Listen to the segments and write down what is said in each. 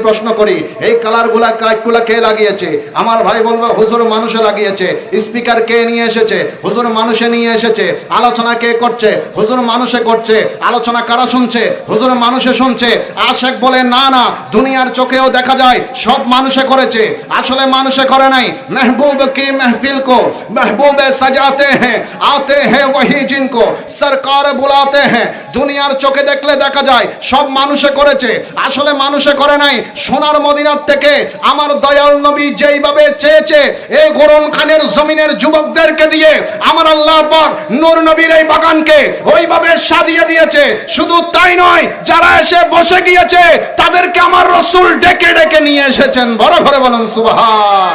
প্রশ্ন করি, এই কালারগুলা কাইটগুলা কে লাগিয়েছে? আমার ভাই বলবে হুজুর মানুষে লাগিয়েছে। স্পিকার কে নিয়ে এসেছে? হুজুর মানুষে নিয়ে এসেছে। আলোচনা কে করছে? হুজুর মানুষে করছে। আলোচনা কারা শুনছে? হুজুর মানুষে শুনছে। আশেক বলে না না, দুনিয়ার চোখেও দেখা যায় সব মানুষে করেছে, আসলে মানুষে করে নাই। महबूब की महफिल को महबूब सजाते हैं, आते हैं वही जिनको सरकार बुलाते हैं। দুনিয়ার চোখে দেখলে দেখা যায় সব মানুষে করেছে, আসলে মানুষে করে নাই। সোনার মদিনার থেকে আমার দয়াল নবী যেইভাবে চেয়েছে এই গোরন খানের জমিনের যুবকদেরকে দিয়ে আমার আল্লাহ পাক নূর নবীর এই বাগানকে ওইভাবে সাজিয়ে দিয়েছে। শুধু তাই নয়, যারা এসে বসে গিয়েছে তাদেরকে আমার রাসূল ডেকে ডেকে নিয়ে এসেছেন। বড় করে বলেন সুবহান।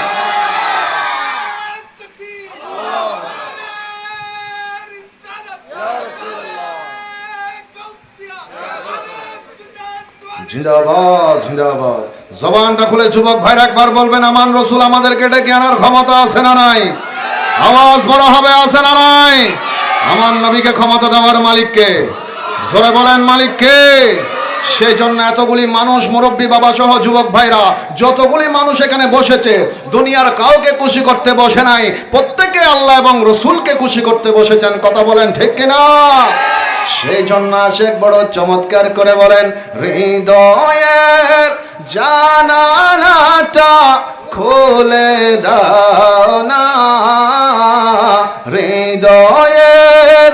জিন্দাবাদ জিন্দাবাদ। জবানটা খুলে যুবক ভাইরা একবার বলবেন, আমান রাসূল আমাদেরকে ডেকে আনার ক্ষমতা আছে না নাই? আওয়াজ বড় হবে, আছে না নাই? আমার নবীকে ক্ষমতা দেওয়ার মালিককে জোরে বলেন, মালিককে। সেই জন্য এতগুলি মানুষ, মুরব্বী বাবা সহ যুবক ভাইরা যতগুলি মানুষ এখানে বসেছে, দুনিয়ার কাউকে খুশি করতে বসে নাই, প্রত্যেকে আল্লাহ এবং রসুলকে খুশি করতে বসেছেন। কথা বলেন ঠিক কিনা? সেই জন্য আশেক বড় চমৎকার করে বলেন, হৃদয়ের জানালাটা খুলে দাও না, হৃদয়ের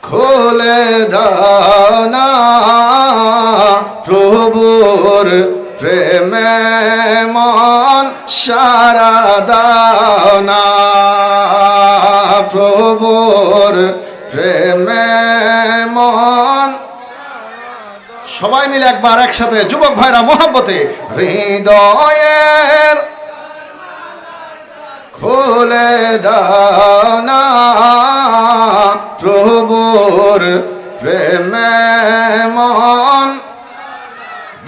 খুলে দাও না, প্রভুর প্রেমে মন সারা দাও না, প্রভুর প্রেমে মন। সবাই মিলে একবার একসাথে যুবক ভাইরা মহব্বতে, হৃদয়ের খুলে দাও না, প্রভুর প্রেমে মন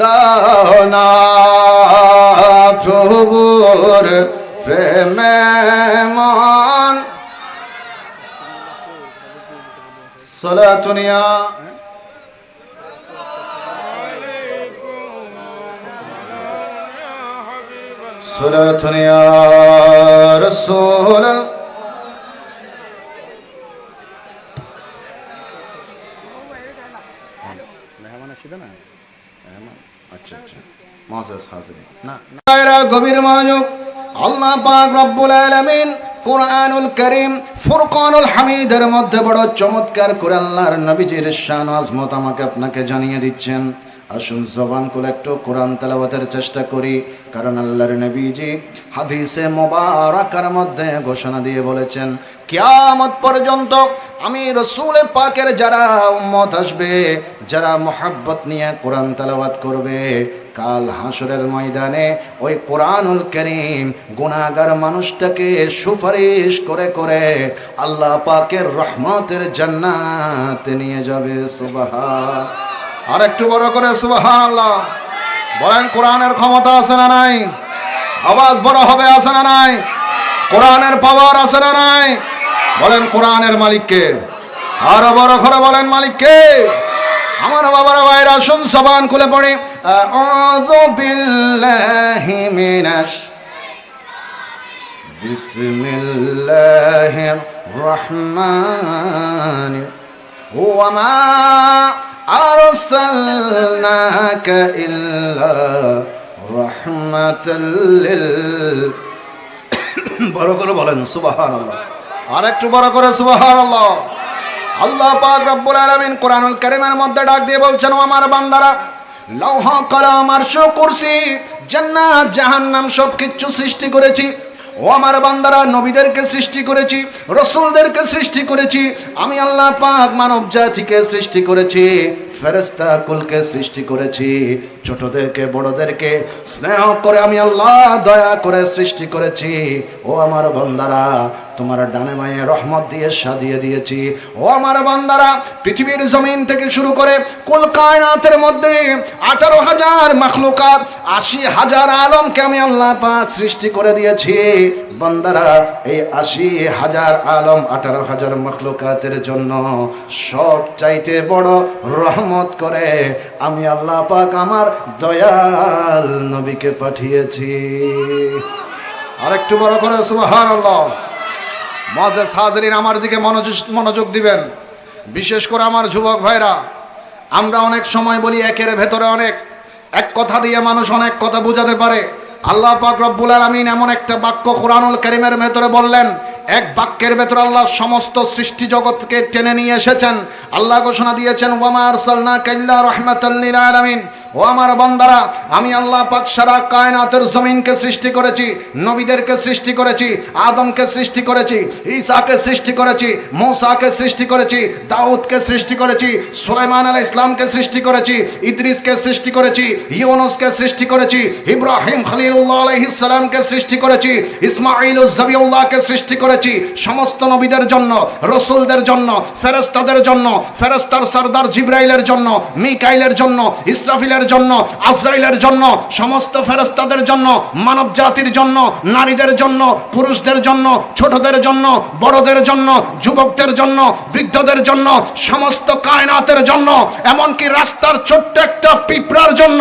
দাও না, প্রভুর প্রেমে মন। সালাতুনিয়া সালাতুনিয়া রাসূল। গভীর মনোযোগ। আল্লাহ পাক রব্বুল আলামিন কুরআনুল কারীম ফুরকানুল হামিদের মধ্যে বড় চমৎকার করে আল্লাহর নবীজির শান আজমত আমাকে আপনাকে জানিয়ে দিচ্ছেন। আসুন জবান খুলে একটু কোরআন তেলাওয়াতের চেষ্টা করি, কারণ আল্লাহর নবীজি হাদিসে মুবারাকার মধ্যে ঘোষণা দিয়ে বলেছেন, কিয়ামত পর্যন্ত আমি রাসূল পাকের যারা উম্মত আসবে, যারা মুহাব্বত নিয়ে কোরআন তেলাওয়াত করবে, কাল হাসরের ময়দানে ওই কোরআনুল কারীম গুনাহগার মানুষটাকে সুপারিশ করে করে আল্লাহ পাকের রহমতের জান্নাতে নিয়ে যাবে। সুবহান। আর একটু বড় করে সুবহানাল্লাহ বলেন। কোরআনের ক্ষমতা আছে না নাই? আওয়াজ বড় হবে, আছে না নাই? কোরআনের পাওয়ার আছে না নাই? বলেন কোরআনের মালিককে। আরো বড় করে বলেন, মালিককে। আমার বাবারা ভাইরা শুন, জবান খুলে পড়ে, আউযু বিল্লাহি মিনাশ বিসমিল্লাহির রহমানির ওয়া মা আরসালনাকা ইল্লা রাহমাতাল লিল। বড় করে বলেন সুবহানাল্লাহ। আর একটু বড় করে সুবহানাল্লাহ। আল্লাহ পাক রব্বুল আলামিন কোরআনুল কারীমের মধ্যে ডাক দিয়ে বলছেন, ও আমার বান্দারা, লৌহ কলম আরশ কুরসি জান্নাত জাহান্নাম সবকিছু সৃষ্টি করেছি। ও আমার বান্দারা, নবীদেরকে সৃষ্টি করেছি, রাসূলদেরকে সৃষ্টি করেছি, আমি আল্লাহ পাক মানব জাতিকে সৃষ্টি করেছি, ফেরেশতা কুলকে সৃষ্টি করেছি, ছোটদেরকে বড়দেরকে স্নেহ করে আমি আল্লাহ দয়া করে সৃষ্টি করেছি। ও আমার বান্দারা, তোমার ডানে বাঁয়ে রহমত দিয়ে সাজিয়ে দিয়েছি। ও আমার বান্দারা, পৃথিবীর জমিন থেকে শুরু করে কুল কায়নাতের মধ্যে 18,000 মাখলুকাত, 80,000 আলমকে আমি আল্লাহ পাক সৃষ্টি করে দিয়েছি। বান্দারা, এই 80,000 আলম 18,000 মাখলুকাতের জন্য সব চাইতে বড় রহমত করে আমি আল্লাহ পাক আমার দয়াল নবীকে পাঠিয়েছি। আর একটু বড় করে সুবহানাল্লাহ। মুআজ্জাজ হাজিরিন, আমার দিকে মনোযোগ দিবেন, বিশেষ করে আমার যুবক ভাইরা। আমরা অনেক সময় বলি একের ভেতরে অনেক, এক কথা দিয়ে মানুষ অনেক কথা বোঝাতে পারে। আল্লাহ পাক রব্বুল আলামিন এমন একটা বাক্য কোরআনুল কারীমের ভেতরে বললেন, এক বাক্যের ভেতরে আল্লাহ সমস্ত সৃষ্টি জগৎকে টেনে নিয়ে এসেছেন। আল্লাহ ঘোষণা দিয়েছেন, ওয়ামা আরসালনাকা ইল্লা রাহমাতাল লিল আলামিন। ও আমার বান্দারা, আমি আল্লাহ পাক সারা কায়নাতের জমিনকে সৃষ্টি করেছি, নবীদেরকে সৃষ্টি করেছি, আদমকে সৃষ্টি করেছি, ঈসাকে সৃষ্টি করেছি, মূসাকে সৃষ্টি করেছি, দাউদকে সৃষ্টি করেছি, সুলাইমান আলাইহিস সালামকে সৃষ্টি করেছি, ইদ্রিসকে সৃষ্টি করেছি, ইউনূসকে সৃষ্টি করেছি, ইব্রাহিম খলিলুল্লাহ আলাইহিস সালামকে সৃষ্টি করেছি, ইসমাঈল যাবিউল্লাহকে সৃষ্টি করেছি। সমস্ত নবীদের জন্য, রাসূলদের জন্য, ফেরেশতাদের জন্য, ফেরেশতার সরদার জিবরাইলের জন্য, মিকাইলের জন্য, ইসরাফিলের জন্য, আজরাইলের জন্য, সমস্ত ফেরেশতাদের জন্য, মানব জাতির জন্য, নারীদের জন্য, পুরুষদের জন্য, ছোটদের জন্য, বড়দের জন্য, যুবকদের জন্য, বৃদ্ধদের জন্য, সমস্ত কায়নাতের জন্য, এমনকি রাস্তার ছোট্ট একটা পিঁপড়ার জন্য,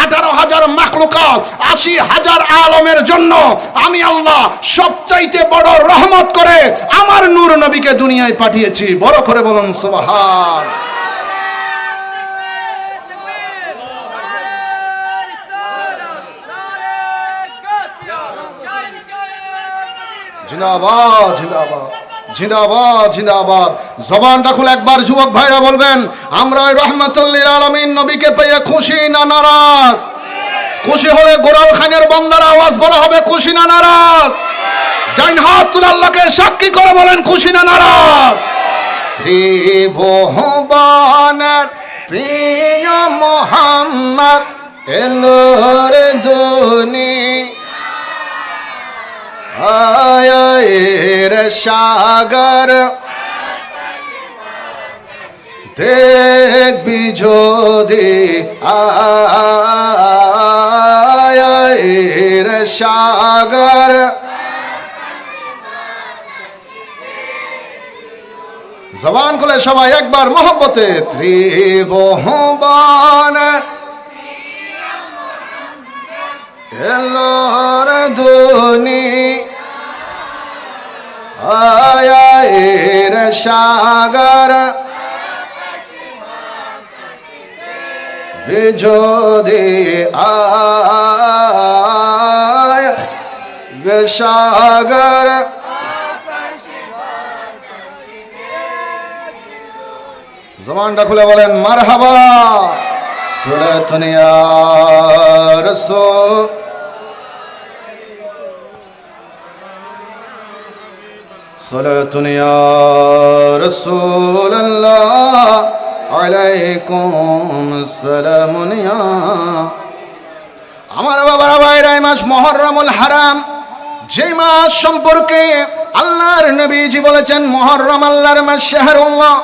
18,000 মাখলুকাত, 80,000 আলমের জন্য আমি আল্লাহ সবচাইতে বড় রহমত করে আমার নূর নবীকে দুনিয়ায় পাঠিয়েছি। বড় করে বলুন সুবহান। জিন্দাবাদ জিন্দাবাদ জিন্দাবাদ জিন্দাবাদ। জবানটা খুলে একবার যুবক ভাইরা বলবেন, আমরা ওই রহমাতুল লিল আলামিন নবীকে পেয়ে খুশি না নারাজ? খুশি হলে গোরাল খানের বান্দার আওয়াজ বলা হবে খুশি না নারাজ? ডাইন হাত তুলে আল্লাহকে সাক্ষী করে বলেন খুশি না নারাজ? ত্রিভুবনের প্রিয় মুহাম্মদ এলোর দুনিয়ার সাগর, দেখবি যদি আয়ের সাগর। জবান খুলে সবাই একবার মহব্বতে, ত্রিভুবন এলোর দুনিয়ার সাগর, যদি আয়ের সাগর। জবানটা খুলে বলেন মারহাবা। সালাতুন ইয়া রাসূল, সালাতুন ইয়া রাসূলুল্লাহ, আলাইকুম আসসালাম। আমার বাবারা ভাইরা, এই মাস মুহররমুল হারাম, যে মাস সম্পর্কে আল্লাহর নবীজি বলেছেন মুহররম আল্লাহর মাস, শাহরুল্লাহ।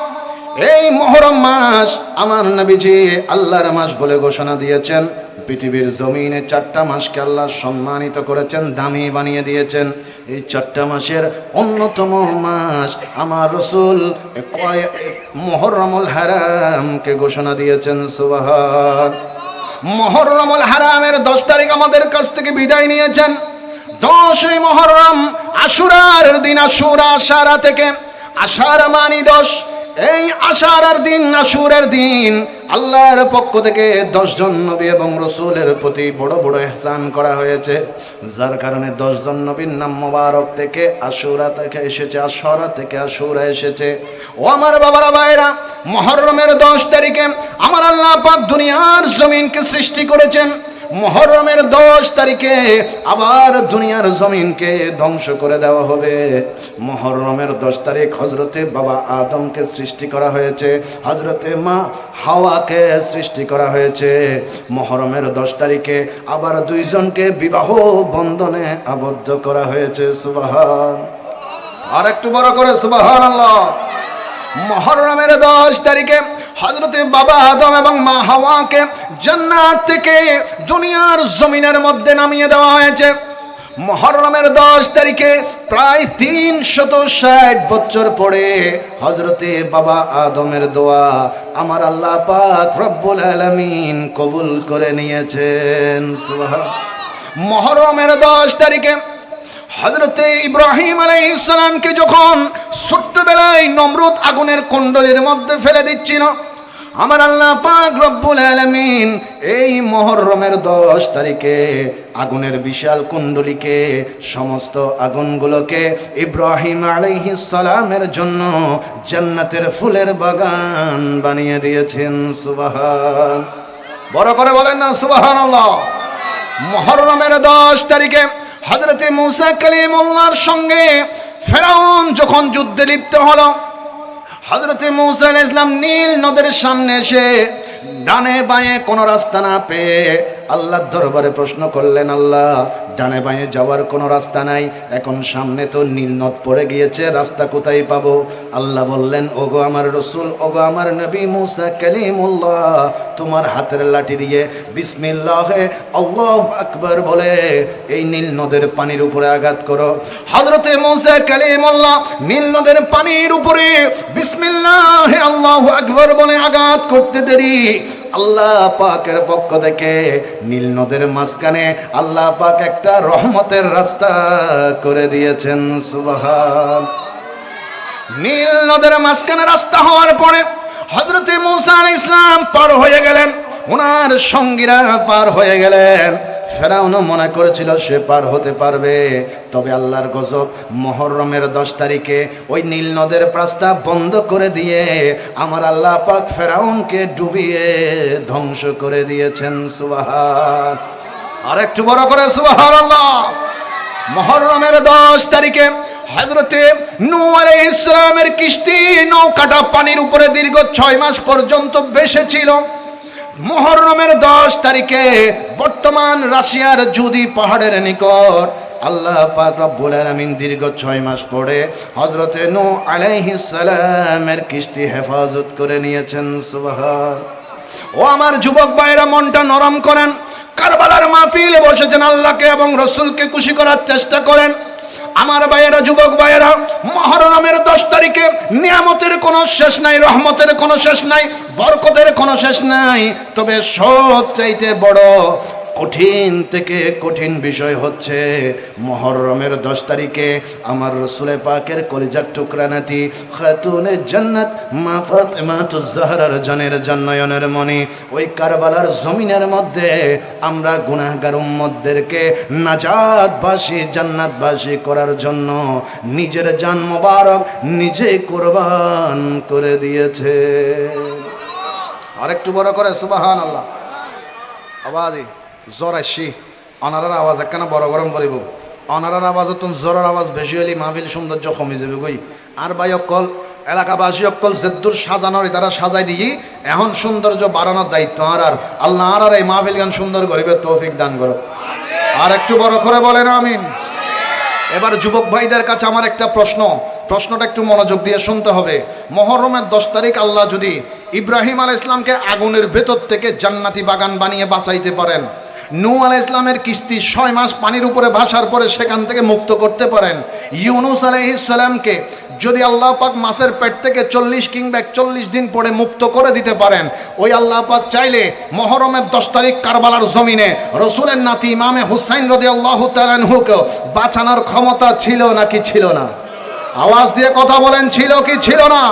এই মুহররম মাস আমার নবীজি আল্লাহর মাস বলে ঘোষণা দিয়েছেন। পৃথিবীর জমিনে 4টা মাসকে আল্লাহ সম্মানিত করেছেন, দামি বানিয়ে দিয়েছেন। এই 4টা মাসের অন্যতম মাস আমার রাসূল মুহররমুল হারামকে ঘোষণা দিয়েছেন। সুবহান। মুহররমুল হারামের 10 তারিখ আমাদের কাছ থেকে বিদায় নিয়েছেন। 10ই মুহররম আশুরার দিন, আশুরা আশারা থেকে, আশারা মানি 10। এই আশারার দিন, আশুরের দিন আল্লাহর পক্ষ থেকে 10 জন নবী এবং রাসূলের প্রতি বড় বড় ইহসান করা হয়েছে, যার কারণে 10 জন নবীর নাম মোবারক থেকে আশুরা থেকে এসেছে, আশরা থেকে আশুরা এসেছে। ও আমার বাবারা ভাইরা, মুহররমের 10 তারিখে আমার আল্লাহ পাক দুনিয়ার জমিনকে সৃষ্টি করেছেন। মুহররমের 10 তারিখে আবার দুনিয়ার জমিনকে ধ্বংস করে দেওয়া হবে। মুহররমের 10 তারিখ হযরতে বাবা আদমকে সৃষ্টি করা হয়েছে, হযরতে মা হাওয়াকে সৃষ্টি করা হয়েছে। মুহররমের 10 তারিখে আবার 2 জনকে বিবাহ বন্ধনে আবদ্ধ করা হয়েছে। সুবহান। আর একটু বড় করে সুবহানাল্লাহ। মুহররমের 10 তারিখে হযরতে বাবা আদম এবং মা হাওয়াকে জান্নাত থেকে দুনিয়ার জমিনের মধ্যে নামিয়ে দেওয়া হয়েছে। মুহররমের 10 তারিখে প্রায় 360 বছর পরে হযরতে বাবা আদমের দোয়া আমার আল্লাহ পাক রব্বুল আলামিন কবুল করে নিয়েছেন। সুবহানাল্লাহ। মুহররমের 10 তারিখে হযরতে ইব্রাহিম আলাইহিস সালামকে যখন ছোট্টবেলায় নমরুদ আগুনের কুণ্ডলীর মধ্যে ফেলে দিচ্ছিল, আমার আল্লাহ পাক রব্বুল আলামিন এই মুহররমের 10 তারিখে আগুনের বিশাল কুণ্ডলীকে সমস্ত আগুনগুলোকে ইব্রাহিম আলাইহিস সালামের জন্য জান্নাতের ফুলের বাগান বানিয়ে দিয়েছেন। সুবহান, বড় করে বলেন না সুবহানাল্লাহ। মুহররমের 10 তারিখে হযরতে মূসা কালিমুল্লাহর সঙ্গে ফেরাউন যখন যুদ্ধে লিপ্ত হলো, হযরতে মূসা আলাইহিস সালাম নীল নদের সামনে এসে ডানে বাঁয়ে কোনো রাস্তা না পেয়ে আল্লাহর দরবারে প্রশ্ন করলেন, আল্লাহ ডানে বাঁয়ে যাওয়ার কোনো রাস্তা নাই, এখন সামনে তো নীল নদ পড়ে গিয়েছে, রাস্তা কোথায় পাবো? আল্লাহ বললেন, ওগো আমার রাসূল, ওগো আমার নবী মূসা কালিমুল্লাহ, তোমার হাতের লাঠি দিয়ে বিসমিল্লাহে আল্লাহু আকবার বলে এই নীল নদের পানির উপরে আঘাত করো। হযরতে মূসা কালিমুল্লাহ নীল নদের পানির উপরে বিসমিল্লাহে আল্লাহু আকবার বলে আঘাত করতে দেরি আল্লাহ পাকের পক্ষ থেকে নীল নদের মাঝখানে আল্লাহ পাক একটা রহমতের রাস্তা করে দিয়েছেন। সুবহান। নীল নদের মাঝখানে রাস্তা হওয়ার পরে হযরতে মূসা আলাইহিস সালাম পার হয়ে গেলেন, ওনার সঙ্গীরা পার হয়ে গেলেন। ফেরাউনও মনে করেছিল সে পার হতে পারবে, তবে আল্লাহর গজব, মুহররমের 10 তারিখে ওই নীল নদের রাস্তা বন্ধ করে দিয়ে আমার আল্লাহ পাক ফেরাউনকে ডুবিয়ে ধ্বংস করে দিয়েছেন। সুবহান, আর একটু বড় করে সুবহানাল্লাহ। মুহররমের 10 তারিখে হযরতে নূহ আলাইহিস সালামের কিস্তি নৌকাটা পানির উপরে দীর্ঘ 6 মাস পর্যন্ত ভেসেছিল। মুহররমের 10 তারিখে বর্তমান রাশিয়ার জুদি পাহাড়ের নিকট আল্লাহ পাক রব্বুল আলামিন দীর্ঘ 6 মাস পরে হযরতে নূহ আলাইহিস সালামের কিস্তি হেফাজত করে নিয়েছেন। সুবহান। ও আমার যুবক ভাইরা, মনটা নরম করেন, কারবালার মাহফিলে বসেছেন, আল্লাহকে এবং রাসূলকে খুশি করার চেষ্টা করেন। আমার ভাইয়েরা, যুবক ভাইয়েরা, মুহররমের 10 তারিখে নিয়ামতের কোনো শেষ নাই, রহমতের কোনো শেষ নাই, বরকতের কোনো শেষ নাই। তবে সবচাইতে বড় কঠিন থেকে কঠিন বিষয় হচ্ছে মুহররমের 10 তারিখে আমার রাসূল পাকের কলিজার টুকরা নাতি খাতুনে জান্নাত মা ফাতেমাতুজ জাহরার জানের জান্নায়নের মনি ওই কারবালার জমিনের মধ্যে আমরা গুনাহগার উম্মতদেরকে নাজাতবাসী জান্নাতবাসী করার জন্য নিজের জান মোবারক নিজে কুরবান করে দিয়েছে। আরেকটু বড় করে সুবহানাল্লাহ। আওয়াজে জোরাশি অনারার আওয়াজ একখানা বড় গরম করিব, অনারার আওয়াজ তুন জোরের আওয়াজ বেশি হলে মাহফিল সৌন্দর্য কমে যাবে গই। আর ভাই অকল এলাকাবাসী অকল যেদূর সাজানোর তারা সাজাই দিয়ে এখন সৌন্দর্য বাড়ানোর দায়িত্ব আর আল্লাহ আর এই মাহফিল গান সুন্দর করিবে তৌফিক দান করো। আর একটু বড় করে বলেন আমিন। এবার যুবক ভাইদের কাছে আমার একটা প্রশ্নটা একটু মনোযোগ দিয়ে শুনতে হবে। মুহররমের 10 তারিখ আল্লাহ যদি ইব্রাহিম আলাইহিস সালামকে আগুনের ভেতর থেকে জান্নাতি বাগান বানিয়ে বাঁচাইতে পারেন, নূহ আলাইহিস সালামের কিস্তি 6 মাস পানির উপরে ভাসার পরে সেখান থেকে মুক্ত করতে পারেন, ইউনূস আলাইহিস সালামকে যদি আল্লাহ পাক মাছের পেট থেকে 40 কিংবা 41 দিন পরে মুক্ত করে দিতে পারেন, ওই আল্লাহ পাক চাইলে মুহররমের 10 তারিখ কারবালার জমিনে রাসূলের নাতি ইমামে হুসাইন রাদিয়াল্লাহু তাআলা আনহুকে বাঁচানোর ক্ষমতা ছিল নাকি ছিল না? আওয়াজ দিয়ে কথা বলেন, ছিল কি ছিল না?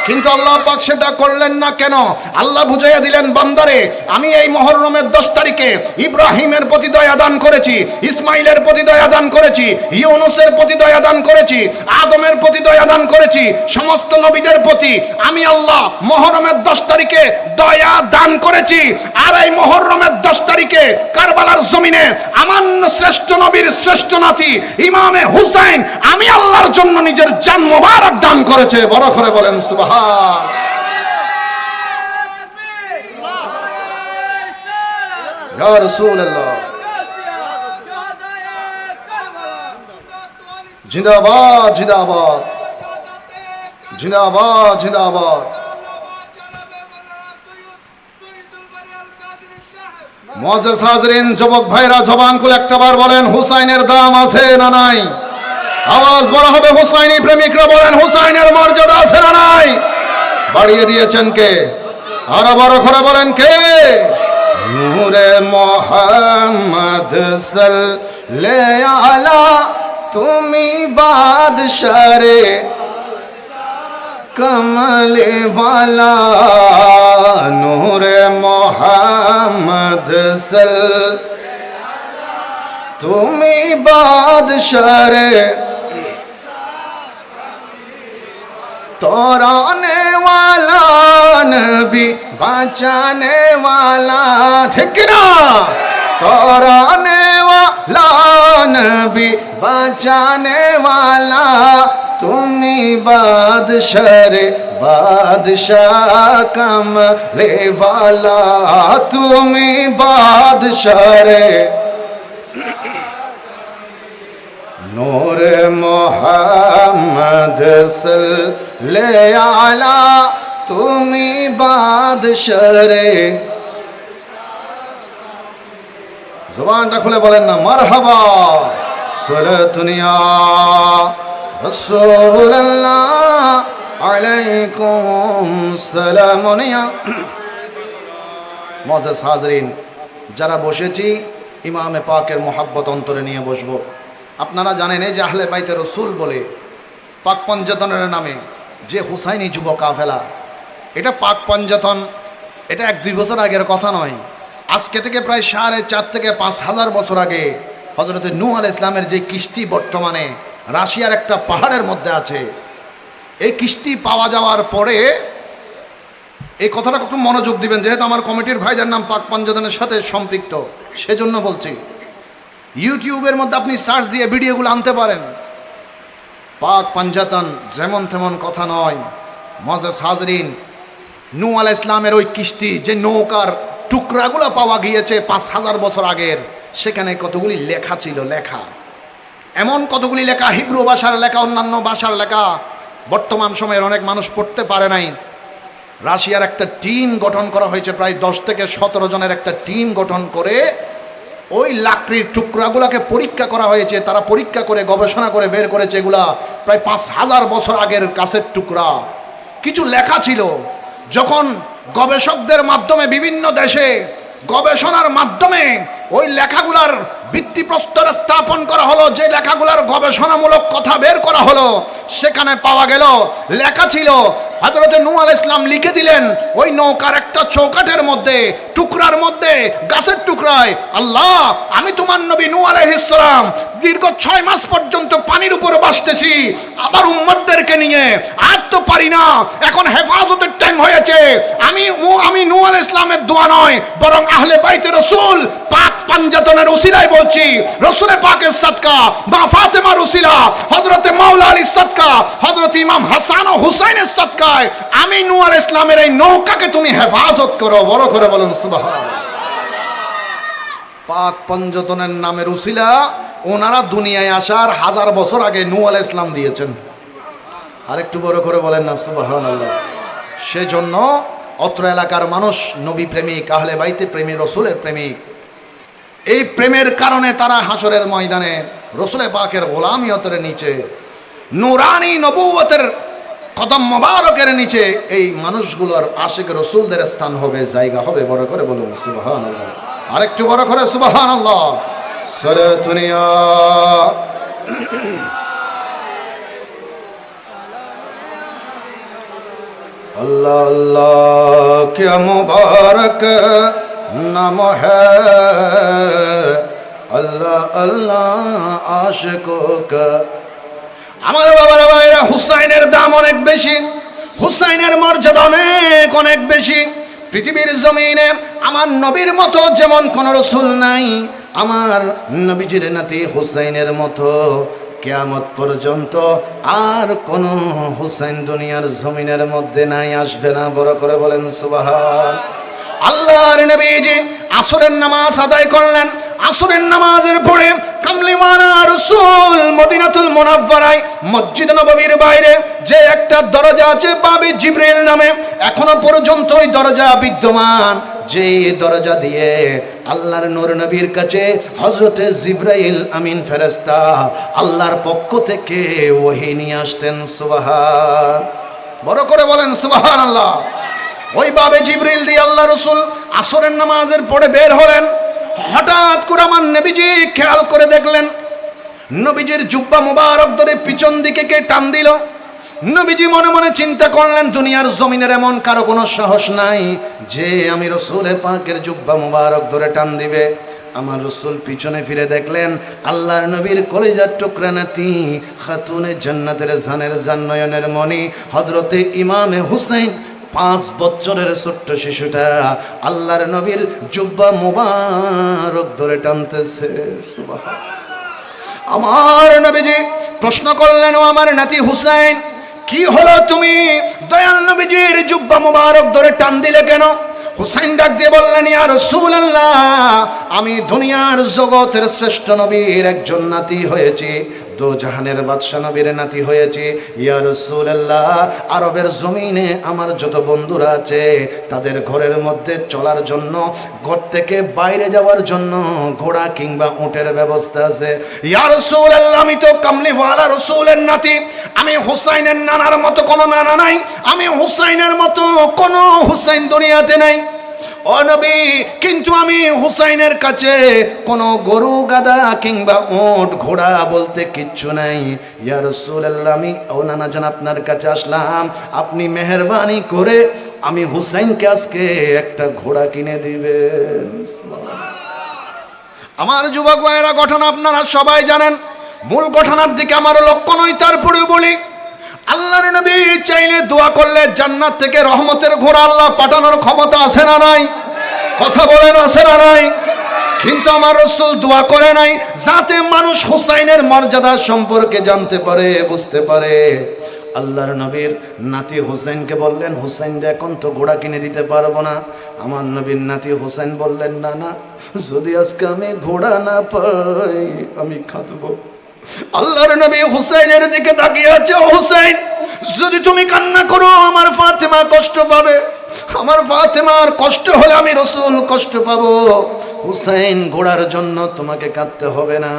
কিন্তু আল্লাহ পাক সেটা করলেন না কেন? আল্লাহ বুঝাইয়া দিলেন, বান্দারে আমি এই মুহররমের 10 তারিখে ইব্রাহিমের প্রতি দয়া দান করেছি, ইসমাইলের প্রতি দয়া দান করেছি, ইউনূসের প্রতি দয়া দান করেছি, আদমের প্রতি দয়া দান করেছি, সমস্ত নবীদের প্রতি আমি আল্লাহ মুহররমের 10 তারিখে দয়া দান করেছি। আর এই মুহররমের 10 তারিখে কারবালার জমিনে আমার শ্রেষ্ঠ নবীর শ্রেষ্ঠ নাতি ইমামে হুসাইন আমি আল্লাহর জন্য নিজের জান মোবারক দান করেছে। বড় করে বলেন সুবহান। জিন্দাবাদ জিন্দাবাদ জিন্দাবাদ জিন্দাবাদ। মুআজ্জাজ হাজরিন, যুবক ভাইরা জবান খুলে একটাবার বলেন হুসাইনের দাম আছে না নাই? আওয়াজ বড় হবে, হুসাইনি প্রেমিকরা বলেন হুসাইনের মর্যাদা আছে না নাই? বাড়িয়ে দিয়েছেন কে? আরো বড় করে বলেন কে? নূরে মোহাম্মদ সাল্লাল্লাহু আলা, তুমি বাদশারে কমলে ওয়ালা। নূরে মোহাম্মদ তুমি বাদশারে तोराने वाला नबी बचाने वाला, ठीक ना? तोराने वाला नबी बचाने वाला, तुम्ही बादशाह बादशाह कमले वाला, तुम्ही बादशाह नूर मोहम्मद सल्लल्लाहु आला, তুমি বাদশারে। জবানটা খুলে বলেন না মারহাবা। সালাতুনিয়া রাসূলুল্লাহ আলাইকুম সালামুনিয়া। মুআজ্জাজ হাজরিন, যারা বসেছি ইমামে পাকের মোহাব্বত অন্তরে নিয়ে বসবো। আপনারা জানেন এই যে আহলে বাইতে রসুল বলে পাক পঞ্জতনের নামে যে হুসাইনি যুব কাফেলা, এটা পাক পঞ্জতন, এটা 1-2 বছর আগের কথা নয়। আজকে থেকে প্রায় 4.5 থেকে 5,000 বছর আগে হযরত নূহ আলাইহিস সালামের যে কিস্তি বর্তমানে রাশিয়ার একটা পাহাড়ের মধ্যে আছে, এই কিস্তি পাওয়া যাওয়ার পরে, এই কথাটা একটু মনোযোগ দিবেন যেহেতু আমার কমিটির ভাইদের নাম পাক পঞ্জতনের সাথে সম্পৃক্ত, সেজন্য বলছি। ইউটিউবের মধ্যে আপনি সার্চ দিয়ে ভিডিওগুলো আনতে পারেন। পাক পঞ্জতন যেমন তেমন কথা নয়। মুআজ্জাজ হাজরিন, নূহ আলাইহিস সালামের ওই কিস্তি যে নৌকার টুকরাগুলো পাওয়া গিয়েছে 5,000 বছর আগের, সেখানে কতগুলি লেখা ছিল, লেখা এমন কতগুলি লেখা, হিব্রু ভাষার লেখা, অন্যান্য ভাষার লেখা, বর্তমান সময়ের অনেক মানুষ পড়তে পারে নাই। রাশিয়ার একটা টিম গঠন করা হয়েছে, প্রায় 10 থেকে 17 জনের একটা টিম গঠন করে ওই লাকড়ির টুকরাগুলোকে পরীক্ষা করা হয়েছে। তারা পরীক্ষা করে গবেষণা করে বের করেছে এগুলা প্রায় 5,000 বছর আগের কাছের টুকরা। কিছু লেখা ছিল, যখন গবেষকদের মাধ্যমে বিভিন্ন দেশে গবেষণার মাধ্যমে ওই লেখাগুলার ভিত্তিপ্রস্তর স্থাপন করা হলো, যে লেখাগুলার গবেষণামূলক কথা বের করা হলো, সেখানে পাওয়া গেল লেখা ছিল হযরত নূহ আলাইহিস সালাম লিখে দিলেন ওই নৌকার একটা চৌকাঠের মধ্যে, টুকরার মধ্যে, গাছের টুকরায়, আল্লাহ আমি তোমার নবী নূহ আলাইহিস সালাম দীর্ঘ 6 মাস পর্যন্ত পানির উপরে ভাসতেছি আবার উম্মতদেরকে নিয়ে, আর তো পারি না, এখন হেফাজতের টাইম হয়েছে। আমি নূহ আলাইহিস সালামের দোয়া নয়, বরং আহলে বাইতে রাসূল পাক পঞ্জতনের উসিলায় বলছি, রাসূলে পাকের সাদকা, মা ফাতেমার উসিলা, হযরত মাওলা আলীর সাদকা, হযরত ইমাম হাসান ও হুসাইনের সাদকায় আমি নূহ আলাইহিস সালামের এই নৌকাকে তুমি হেফাজত করো। বড় করে বলেন সুবহানাল্লাহ। পাক পঞ্জতনের নামের উসিলা ওনারা দুনিয়ায় আসার 1000 বছর আগে নূহ আলাইহিস সালাম দিয়েছেন। আর একটু বড় করে বলেন না সুবহানাল্লাহ। সেজন্য অত্র এলাকার মানুষ নবী প্রেমিক, আহলে বাইতে প্রেমী, রসুলের প্রেমিক। এই প্রেমের কারণে তারা হাসরের ময়দানে রসুলে পাকের গোলামিয়তের নিচে, নূরানি নবুয়তের কদম মোবারকের নিচে এই মানুষগুলোর আশিক রসুলদের স্থান হবে, জায়গা হবে। বড় করে বলুন সুবহানাল্লাহ। আরেকটু বড় করে সুবহানাল্লাহ। সালাতুনিয়া अल्लाह अल्लाह क्या मुबारक नाम है, अल्लाह अल्लाह आशिकों का। আমার বাবারা ভাইরা, হুসাইনের দাম অনেক বেশি, হুসাইনের মর্যাদা অনেক অনেক বেশি। পৃথিবীর জমিনে আমার নবীর মতো যেমন কোন রসুল নাই, আমার নবীজির নাতি হুসাইনের মতো কিয়ামত পর্যন্ত আর কোন হুসাইন দুনিয়ার জমিনের মধ্যে নাই, আসবে না। বড় করে বলেন সুবহান। আল্লাহর নবীজি আসরের নামাজ আদায় করলেন। আসরের নামাজের পরে কামলিওয়ালা রাসূল মদিনাতুল মুনাওয়ারায় মসজিদ নববীর বাইরে যে একটা দরজা আছে বাবে জিবরিল নামে, এখনো পর্যন্ত ওই দরজা বিদ্যমান। যে দরজা দিয়ে আল্লাহর নূর নবীর কাছে হযরতে জিবরাইল আমিন ফেরেশতা আল্লাহর পক্ষ থেকে ওহী নিয়ে আসতেন। সুবহান, বড় করে বলেন সুবহানাল্লাহ। ওই বাবে জিবরিল দিয়ে আল্লাহ রাসূল আসরের নামাজের পরে বের হলেন। হঠাৎ করে আমার নবীজি খেয়াল করে দেখলেন নবীজির জুব্বা মুবারক ধরে পিছন দিকে কে টান দিল। নবীজি মনে মনে চিন্তা করলেন দুনিয়ার জমিনের এমন কারো কোনো সাহস নাই যে আমি রাসূলের পাকের জুব্বা মুবারক ধরে টান দিবে। আমার রাসূল পিছনে ফিরে দেখলেন আল্লাহর নবীর কলিজার টুকরা নাতি খাতুনে জান্নাতের জানের জান্নয়নের মণি হযরতে ইমামে হুসাইন 5 বছরের ছোট্ট শিশুটা আল্লাহর নবীর জুব্বা মুবারক ধরে টানতেছে। সুবহান। আমার নবীজি প্রশ্ন করলেন, ও আমার নাতি হুসাইন, কি হলো, তুমি দয়াল নবীজির জুব্বা মুবারক ধরে টান দিলে কেন? হুসাইন ডাক দিয়ে বললেন, ইয়া রাসূলুল্লাহ, আমি দুনিয়ার জগতের শ্রেষ্ঠ নবীর একজন নাতি হয়েছি, দো জাহানের বাদশা নবীর নাতি হয়েছে। ইয়া রাসূলুল্লাহ, আরবের জমিনে আমার যত বন্ধুরা আছে তাদের ঘরের মধ্যে চলার জন্য, ঘর থেকে বাইরে যাওয়ার জন্য ঘোড়া কিংবা উটের ব্যবস্থা আছে। ইয়া রাসূলুল্লাহ, আমি তো কামলিওয়ালা রাসূলের নাতি, আমি হুসাইনের নানার মতো কোনো নানা নাই, আমি হুসাইনের মতো কোনো হুসাইন দুনিয়াতে নাই। ও নবী, কিন্তু আমি হুসাইনের কাছে কোনো গরু গাদা কিংবা উট ঘোড়া বলতে কিচ্ছু নাই। ইয়া রাসূলুল্লাহ, আমি ও নানা জান আপনার কাছে আসলাম, আপনি মেহেরবানি করে আমি হুসাইনকে আজকে একটা ঘোড়া কিনে দিবেন। আমার যুবক ভাইয়েরা, ঘটনা আপনারা সবাই জানেন, মূল ঘটনার দিকে আমার লক্ষ্য নয়, তারপরেও বলি আল্লাহর নবী চাইলে দোয়া করলে জান্নাত থেকে রহমতের ঘোড়া আল্লাহ পাঠানোর ক্ষমতা আছে না নাই? কথা বলেন, আছে না নাই? কিন্তু আমার রাসূল দোয়া করে নাই যাতে মানুষ হুসাইনের মর্যাদা সম্পর্কে জানতে পারে, বুঝতে পারে। আল্লাহর নবীর নাতি হুসাইনকে বললেন, হুসাইন এখন তো ঘোড়া কিনে দিতে পারবো না। আমার নবীর নাতি হুসাইন বললেন, না না, যদি আজকে আমি ঘোড়া না পাই আমি খাতবো। আল্লাহর নবী হুসাইনের দিকে তাকিয়ে আছে, ও হুসাইন, যদি তুমি কান্না করো আমার ফাতেমা কষ্ট পাবে, আমার ফাতেমার কষ্ট হলে আমি রাসূল কষ্ট পাবো। হুসাইন, ঘোড়ার জন্য তোমাকে কাঁদতে হবে না,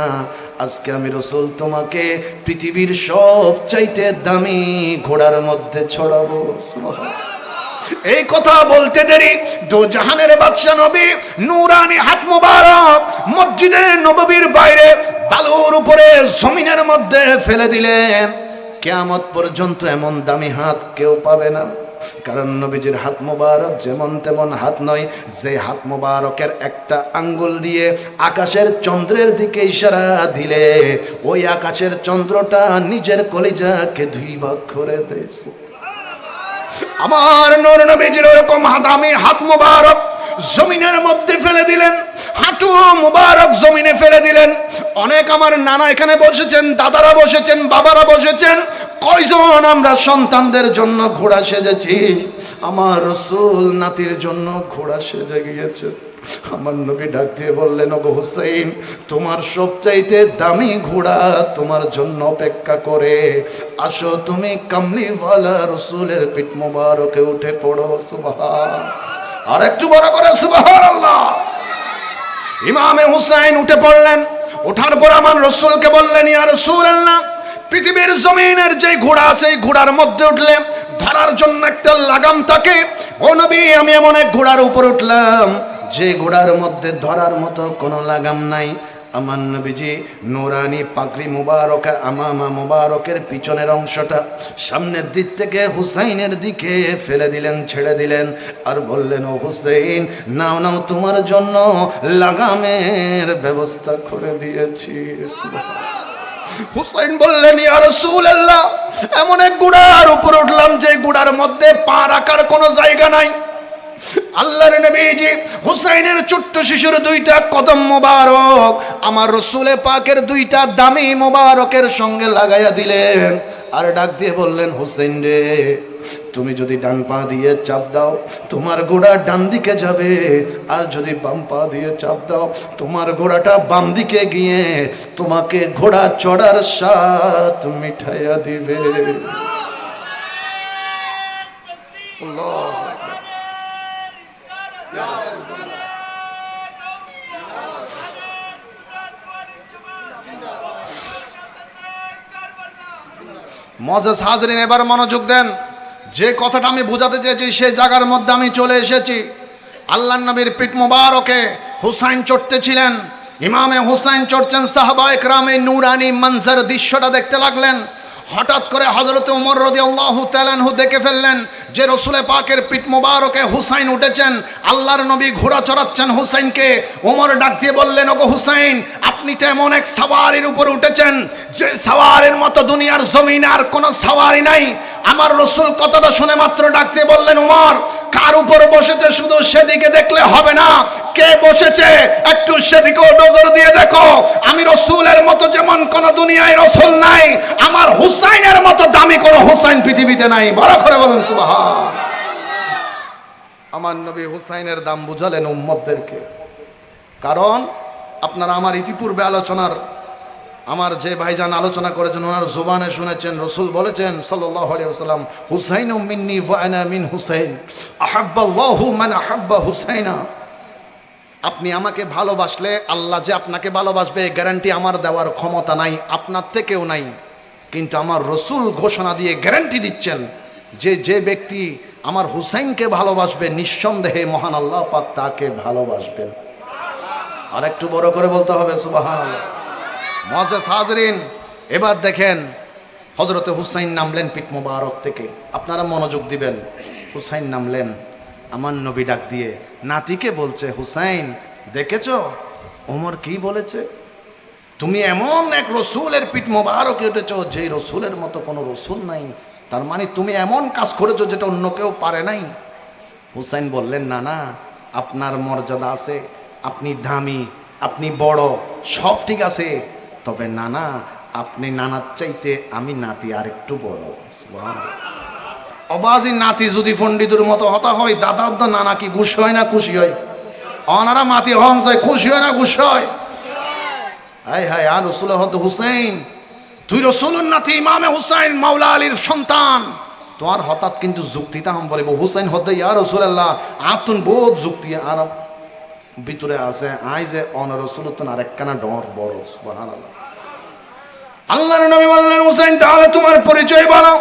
আজকে আমি রাসূল তোমাকে পৃথিবীর সবচাইতে দামি ঘোড়ার মধ্যে ছড়াবো। সুবহানাল্লাহ। এই কথা বলতে দেরি দো জাহানের বাদশা নবী নূরানি হাত মুবারক মসজিদে নববীর বাইরে বালুর উপরে জমিনের মধ্যে ফেলে দিলেন। কিয়ামত পর্যন্ত এমন দামি হাত কেউ পাবে না, কারণ নবীজির হাত মুবারক যেমন তেমন হাত নয়, যে হাত মুবারকের একটা আঙ্গুল দিয়ে আকাশের চন্দ্রের দিকে ইশারা দিলে ওই আকাশের চন্দ্রটা নিজের কলিজাকে 2 ভাগ করে দিয়েছে। আমার নূর নবীজির এরকম দামি হাত মুবারক জমিনের মধ্যে ফেলে দিলেন, হাঁটু মুবারক জমিনে ফেলে দিলেন। অনেক আমার নানা এখানে বসেছেন, দাদারা বসেছেন, বাবারা বসেছেন। কয়জন আমরা সন্তানদের জন্য ঘোড়া সেজেছি, আমার রাসূল নাতির জন্য ঘোড়া সেজে গিয়েছে। আমার নবী ডাক দিয়ে বললেন, ওগো হুসাইন, তোমার সবচাইতে দামি ঘোড়া তোমার জন্য অপেক্ষা করে, আসো তুমি কামলিওয়ালা রাসূলের পিঠ মুবারকে উঠে পড়ো। সুবহান, আর একটু বড় করে সুবহানাল্লাহ। ইমামে হুসাইন উঠে পড়লেন। ওঠার পর আমার রাসূলকে বললেন, ইয়া রাসূলুল্লাহ, পৃথিবীর জমিনের যে ঘোড়া আছে এই ঘোড়ার মধ্যে উঠলে ধরার জন্য একটা লাগাম থাকে। ও নবী, আমি এমন এক ঘোড়ার উপর উঠলাম যে ঘোড়ার মধ্যে ধরার মতো কোনো লাগাম নাই। আমার নবীজি নূরানি পাগড়ি মুবারকের আমামা মুবারকের পিছনের অংশটা সামনের দিক থেকে হুসাইনের দিকে ফেলে দিলেন, ছেড়ে দিলেন, আর বললেন, ও হুসাইন, নাও নাও, তোমার জন্য লাগামের ব্যবস্থা করে দিয়েছি। হুসাইন বললেন, ইয়া রাসূলুল্লাহ, এমন এক ঘোড়ার উপর উঠলাম যে ঘোড়ার মধ্যে পা রাখার কোনো জায়গা নাই। আল্লাহর নবীজি হুসাইনের ছোট্ট শিশুর 2টা কদম মুবারক আমার রাসূলে পাকের 2টা দামি মুবারকের সঙ্গে লাগাইয়া দিলেন, আর ডাক দিয়ে বললেন, হুসাইন রে, তুমি যদি ডান পা দিয়ে চাপ দাও তোমার ঘোড়া ডান দিকে যাবে, আর যদি বাম পা দিয়ে চাপ দাও তোমার ঘোড়াটা বাম দিকে গিয়ে তোমাকে ঘোড়া চড়ার স্বাদ মিঠাইয়া দিবে। মুআজ্জাজ হাজরিন, এবার মনোযোগ দেন। যে কথাটা আমি বোঝাতে চেয়েছি সেই জায়গার মধ্যে আমি চলে এসেছি। আল্লাহর নবীর পিঠ মোবারকে হুসাইন চড়তেছিলেন, ইমামে হুসাইন চড়ছেন, সাহাবায়ে কেরামে নূরানি মঞ্জর দৃশ্যটা দেখতে লাগলেন। হঠাৎ করে হযরত ওমর রাদিয়াল্লাহু তাআলা আনহু দেখে ফেললেন যে রাসূল পাকের পিঠ মোবারকে হুসাইন উঠেছেন, আল্লাহর নবী ঘোড়া চড়াচ্ছেন হুসাইনকে। ওমর ডাক দিয়ে বললেন, ওগো হুসাইন, আপনি তো এমন এক সাওয়ারির উপর উঠেছেন যে সাওয়ারির মতো দুনিয়ার জমিনে আর কোনো সাওয়ারি নাই। আমার রাসূল কথাটা শুনে মাত্র ডাক দিয়ে বললেন, ওমর, কার উপর বসেছে শুধু সেদিকে দেখলে হবে না, কে বসেছে একটু সেদিকেও নজর দিয়ে দেখো। আমি রাসূলের মতো যেমন কোন দুনিয়ায় রাসূল নাই, আমার হুসাইনের মতো দামি কোন হুসাইন পৃথিবীতে নাই। বড় করে বলুন সুবহান। আমার নবী হুসাইনের দাম বুঝালেন উম্মতদেরকে। কারণ আপনারা আমার ইতিপূর্বে আলোচনার আমার যে ভাইজান আলোচনা করেছেন ওনার জবানে শুনেছেন রাসূল বলেছেন সাল্লাল্লাহু আলাইহি ওয়াসাল্লাম, হুসাইনু মিন্নি ওয়া আনা মিন হুসাইন, আহাব্বাল্লাহু মান আহাব্বা হুসাইনা। আপনি আমাকে ভালোবাসলে আল্লাহ যে আপনাকে ভালোবাসবে গ্যারান্টি আমার দেওয়ার ক্ষমতা নাই, আপনার থেকেও নাই। কিন্তু আমার রাসূল ঘোষণা দিয়ে গ্যারান্টি দিচ্ছেন যে যে ব্যক্তি আমার হুসাইনকে ভালোবাসবে নিঃসন্দেহে মহান আল্লাহ পাক তাকে ভালোবাসবেন। আর একটু বড় করে বলতে হবে সুবহানাল্লাহ। মুআজ্জাজ হাজরিন, এবার দেখেন হযরত হুসাইন নামলেন পিঠ মোবারক থেকে। আপনারা মনোযোগ দিবেন। হুসাইন নামলেন, আমার নবী ডাক দিয়ে নাতিকে বলছে, হুসাইন দেখেছো ওমর কি বলেছে? তুমি এমন এক রসুলের পিঠ মোবারকে উঠেছো যে রসুলের মতো কোনো রসুল নাই, তার মানে তুমি এমন কাজ করেছো যেটা অন্য কেউ পারে নাই। হুসাইন বললেন, না না, আপনার মর্যাদা আছে, আপনি দামি, আপনি বড়, সব ঠিক আছে, তবে নানা আপনি নানার চাইতে আমি নাতি আর একটু বড়। অবাজি নাতি যদি পণ্ডিতের মতো হতা হয়, দাদার তো নানা কি খুশি হয় না খুশি হয়? অনারা মাতি হন চাই খুশি হয় না খুশি হয়? হায় হায়, আর রসুল হত হুসাইন, তুই রসুলের নাতি ইমামে হুসাইন মাওলা আলীর সন্তান, তোমার হঠাৎ কিন্তু যুক্তিটা হম বলে হুসাইন হতে ইয়া রাসূলুল্লাহ আতুন বহুত যুক্তি আর ভিতরে আছে। আই যে অন রসুলতন আরেকখানা ডর বড়। সুবহানাল্লাহ। আল্লাহর নবী বললেন, হুসাইন তাহলে তোমার পরিচয় বলো।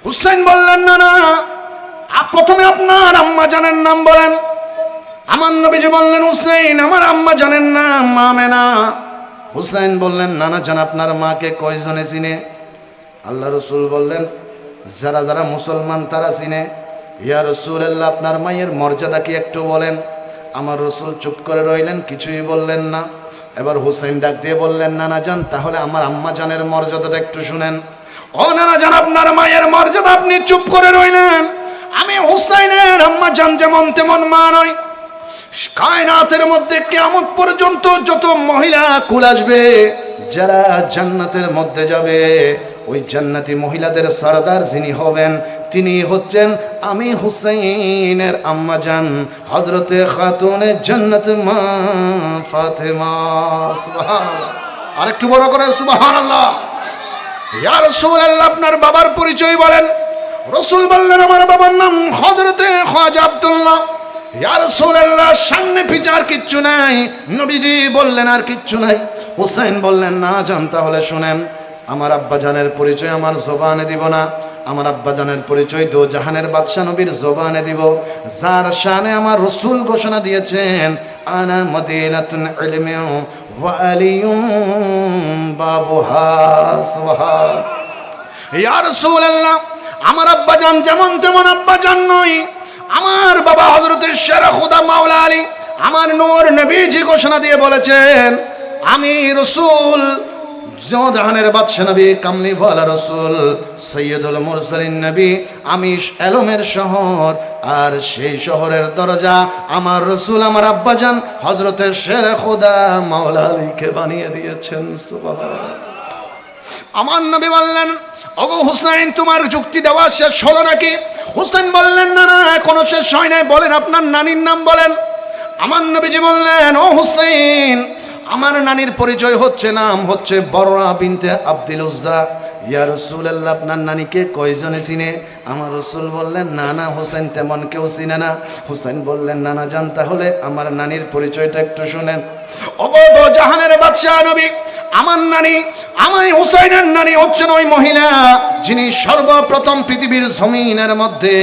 হুসাইন বললেন, না না, প্রথমে আপনার আম্মা জানের নাম বলেন। আমার নবীজি বললেন, হুসাইন আমার আম্মা জানেন না, মা আমেনা। হুসাইন বললেন, নানা জান আপনার মাকে কয়জনে চিনে? আল্লাহ রসুল বললেন, যারা যারা মুসলমান তারা চিনে। ইয়া রাসূলুল্লাহ আপনার মায়ের মর্যাদা কি একটু বলেন? আমার রসুল চুপ করে রইলেন, কিছুই বললেন না। এবার হুসাইন ডাক দিয়ে বললেন, নানা জান তাহলে আমার আম্মা জানের মর্যাদাটা একটু শুনেন। ও নানা জান আপনার মায়ের মর্যাদা। আপনি চুপ করে রইলেন। আমি হুসাইনের আম্মা জান যেমন তেমন মা নয়। কায়নাতের মধ্যে কিয়ামত পর্যন্ত যত মহিলা কুল আসবে যারা জান্নাতের মধ্যে যাবে, ওই জান্নাতি মহিলাদের সরদার যিনি হবেন তিনি হচ্ছেন আমি হুসাইনের আম্মা জান হযরতে খাতুনে জান্নাত মা ফাতেমা। সুবহানাল্লাহ। আরেকটু বড় করে সুবহানাল্লাহ। ইয়া রাসূলুল্লাহ আপনার বাবার পরিচয় বলেন। রাসূল বললেন, আমার বাবার নাম হযরতে খাজা আব্দুল্লাহ। ইয়া রাসূলুল্লাহ সামনে পিছে আর কিচ্ছু নাই। নবীজি বললেন, আর কিচ্ছু নাই। হুসাইন বললেন, না জান তাহলে শুনেন, আমার আব্বা জানের পরিচয় আমার জবানে দিব না, আমার আব্বা জানের পরিচয় দো জাহানের বাদশা নবীর জবানে দিব, যার শানে আমার রাসূল ঘোষণা দিয়েছেন আনা মদিনাতুন ইলমি ওয়া আলিয়ুম বাবুহা। সুবহান। ইয়া রাসূলুল্লাহ আমার আব্বা জান যেমন তেমন আব্বা জান নয়। আমার বাবা হযরতে শেরে খুদা মাওলা আলী, আমার নূর নবীজি ঘোষণা দিয়ে বলেছেন আমি রাসূল জাহানের বাদশা নবী কামলি ওয়ালা রাসূল সাইয়্যিদুল মুরসালিন নবী, আমি এলমের শহর, আর সেই শহরের দরজা আমার রাসূল আমার আব্বাজান হযরতে শেরে খুদা মাওলা আলীকে বানিয়ে দিয়েছেন। সুবহানাল্লাহ। আমার নবী বললেন, ওগো হুসাইন, তোমার যুক্তি দেওয়া শেষ হলো নাকি? হুসাইন বললেন, না না, এখনো শেষ হয় নাই, বলেন আপনার নানির নাম বলেন। আমার নবীজি বললেন, ও হুসাইন, আমার নানির পরিচয় হচ্ছে, নাম হচ্ছে বররা বিনতে আব্দুল উজ্জা। ইয়া রাসূলুল্লাহ, আপনার নানিকে কয়জনে চিনে? আমার রাসূল বললেন, না না হুসাইন, তেমন কেউ চিনে না। হুসাইন বললেন, না না যান, তাহলে আমার নানির পরিচয়টা একটু শুনেন। ওগো দো জাহানের বাদশাহ নবী, আমার নানি, আমার হুসাইনের নানি হচ্ছেন ওই মহিলা যিনি সর্বপ্রথম পৃথিবীর জমিনের মধ্যে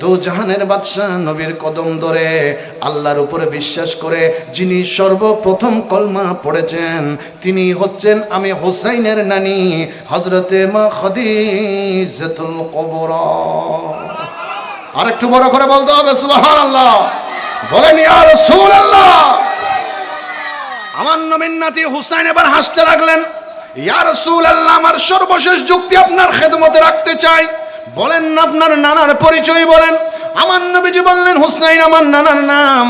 দো জাহানের বাদশাহ নবীর কদম ধরে আল্লাহর উপরে বিশ্বাস করে যিনি সর্বপ্রথম কলমা পড়েছেন, তিনি হচ্ছেন আমি হুসাইনের নানি হযরতে মা খাদিজাতুল কুবরা। আর একটু বড় করে বলতে হবে সুবহানাল্লাহ, বলেন ইয়া রাসূলুল্লাহ। আমার নবীর নাতি হুসাইন এবার হাসতে লাগলেন। ইয়া রাসূলুল্লাহ, আমার সর্বশেষ যুক্তি আপনার খেদমতে রাখতে চাই, বলেন না আপনার নানার পরিচয় বলেন। আমার নবীজি বললেন, হুসাইন আমার নানার নাম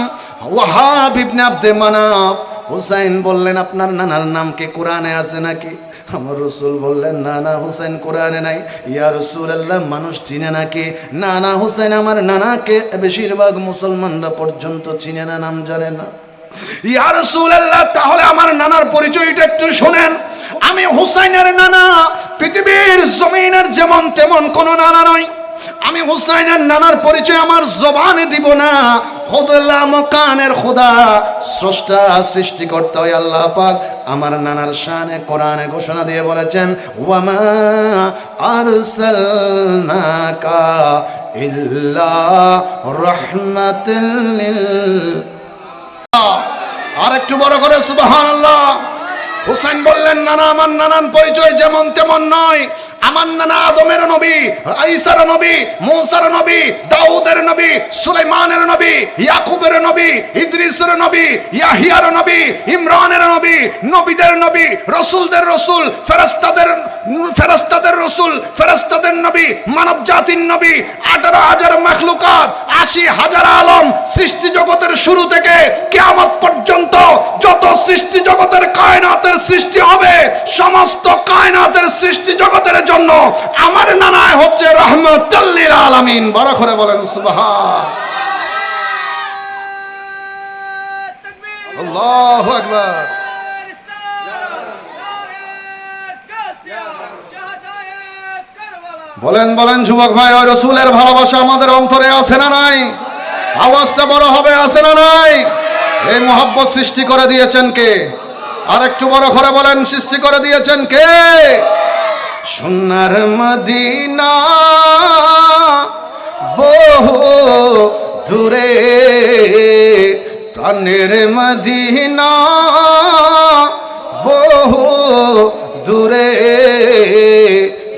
ওয়াহাব ইবনে আব্দে মানাফ। হুসাইন বললেন, আপনার নানার নাম কি কোরআনে আছে নাকি? আমার রাসূল বললেন, না না হুসাইন কোরআনে নাই। ইয়া রাসূলুল্লাহ, মানুষ চিনে নাকি? না না হুসাইন, আমার নানাকে বেশিরভাগ মুসলমানরা পর্যন্ত চিনে না, নাম জানে না। ইয়া রাসূলুল্লাহ, তাহলে আমার নানার পরিচয়টা একটু শুনেন। আমি হুসাইনের নানা পৃথিবীর জমিনের যেমন তেমন কোন নানা নয়। আমি হুসাইনের নানার পরিচয় আমার জবানে দিব না। খুদলা মকানের খোদা, স্রষ্টা সৃষ্টিকর্তা ওই আল্লাহ পাক আমার নানার শানে কোরআনে ঘোষণা দিয়ে বলেছেন, ওয়ামা আরসালনাকা ইল্লা রাহমাতাল লিল। আর একটু বড় করে সুবহানাল্লাহ। হুসাইন বললেন, নানা আমার নানার পরিচয় যেমন তেমন নয়। আমার নানা আদমের নবী, ঈসার নবী, মূসার নবী, দাউদের নবী, সুলাইমানের নবী, ইয়াকুবের নবী, ইদ্রিসের নবী, ইয়াহিয়ার নবী, ইমরানের নবী, নবীদের নবী, রাসূলদের রাসূল, ফেরেশতাদের রাসূল, ফেরেশতাদের নবী, মানব জাতির নবী, 18,000 মাখলুকাত, 80,000 আলম, সৃষ্টি জগতের শুরু থেকে কিয়ামত পর্যন্ত যত সৃষ্টি জগতের কায়নাতের সৃষ্টি হবে, সমস্ত কায়নাতের সৃষ্টি জগতের জন্য আমার নানা হচ্ছে রাহমাতুল লিল আলামিন। বড় করে বলেন সুবহান আল্লাহু আকবার। বলেন বলেন যুবক ভাই, ওই রাসূলের ভালোবাসা আমাদের অন্তরে আছে না নাই? আওয়াজটা বড় হবে, আছে না নাই? এই মোহাব্বত সৃষ্টি করে দিয়েছেন কে? আর একটু বড় করে বলেন, সৃষ্টি করে দিয়েছেন কে? সোনার মদিনা বহু দূরে, প্রাণের মদিনা বহু দূরে,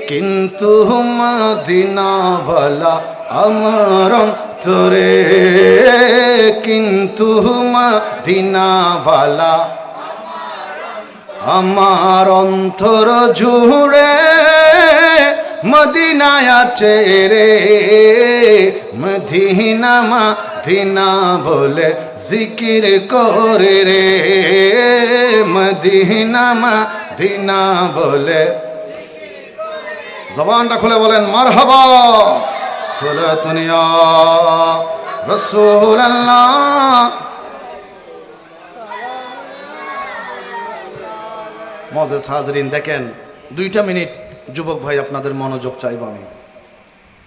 কিন্তু মদিনাওয়ালা আমার অন্তরে, কিন্তু মদিনাওয়ালা আমার অন্তর জুড়ে, মদিনায় আছে রে, মদিনা মদিনা বলে জিকির করে রে, মদিনা মদিনা বলে। জবানটা খুলে বলেন মারহাবা, সালাতুন ইয়া রাসূলুল্লাহ। মুআজ্জাজ হাজরিন, দেখেন 2টা মিনিট যুবক ভাই আপনাদের মনোযোগ চাইব আমি,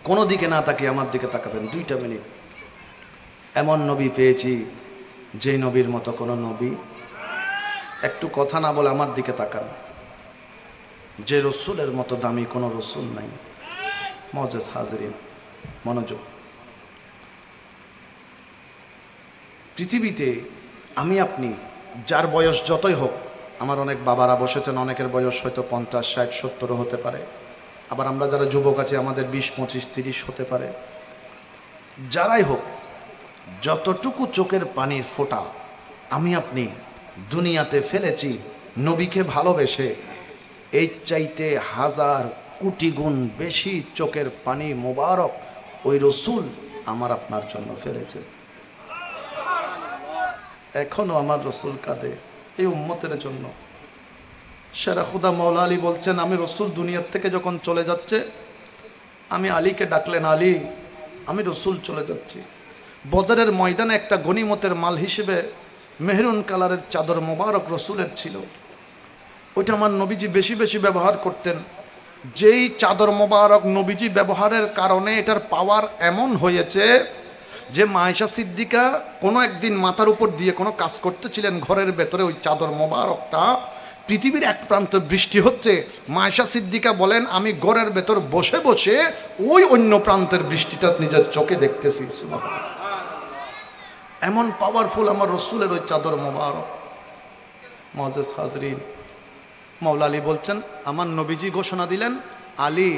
কোনো দিকে না তাকিয়ে আমার দিকে তাকাবেন 2টা মিনিট। এমন নবী পেয়েছি যেই নবীর মতো কোনো নবী, একটু কথা না বলে আমার দিকে তাকান, যে রসুলের মতো দামি কোনো রসুল নাই। মুআজ্জাজ হাজরিন মনোযোগ। পৃথিবীতে আমি আপনি যার বয়স যতই হোক, আমার অনেক বাবারা বসেছেন, অনেকের বয়স হয়তো 50, 60, 70 হতে পারে, আবার আমরা যারা যুবক আছি আমাদের 20, 25, 30 হতে পারে। যারাই হোক, যতটুকু চোখের পানির ফোঁটা আমি আপনি দুনিয়াতে ফেলেছি নবীকে ভালোবেসে, এই চাইতে 1000 কোটি গুণ বেশি চোখের পানি মোবারক ওই রসুল আমার আপনার জন্য ফেলেছে। এখনো আমার রসুল কাঁদে এই উম্মতের জন্য। সেরা খুদা মাওলা আলী বলছেন, আমি রসুল দুনিয়ার থেকে যখন চলে যাচ্ছে, আমি আলীকে ডাকলেন, আলী আমি রসুল চলে যাচ্ছি। বদরের ময়দানে একটা গনিমতের মাল হিসেবে মেহরুন কালারের চাদর মোবারক রসুলের ছিল, ওইটা আমার নবীজি বেশি বেশি ব্যবহার করতেন। যেই চাদর মোবারক নবীজি ব্যবহারের কারণে এটার পাওয়ার এমন হয়েছে যে মায়েশা সিদ্দিকা কোনো একদিন মাথার উপর দিয়ে কোনো কাজ করতেছিলেন ঘরের ভেতরে, ওই চাদর মোবারকটা পৃথিবীর এক প্রান্তে বৃষ্টি হচ্ছে, মায়েশা সিদ্দিকা বলেন আমি ঘরের ভেতর বসে বসে ওই অন্য প্রান্তের বৃষ্টিটা নিজের চোখে দেখতেছি। এমন পাওয়ারফুল আমার রসুলের ওই চাদর মোবারক। মুআজ্জাজ হাজরিন, মাওলা আলী বলছেন, আমার নবীজি ঘোষণা দিলেন, আলী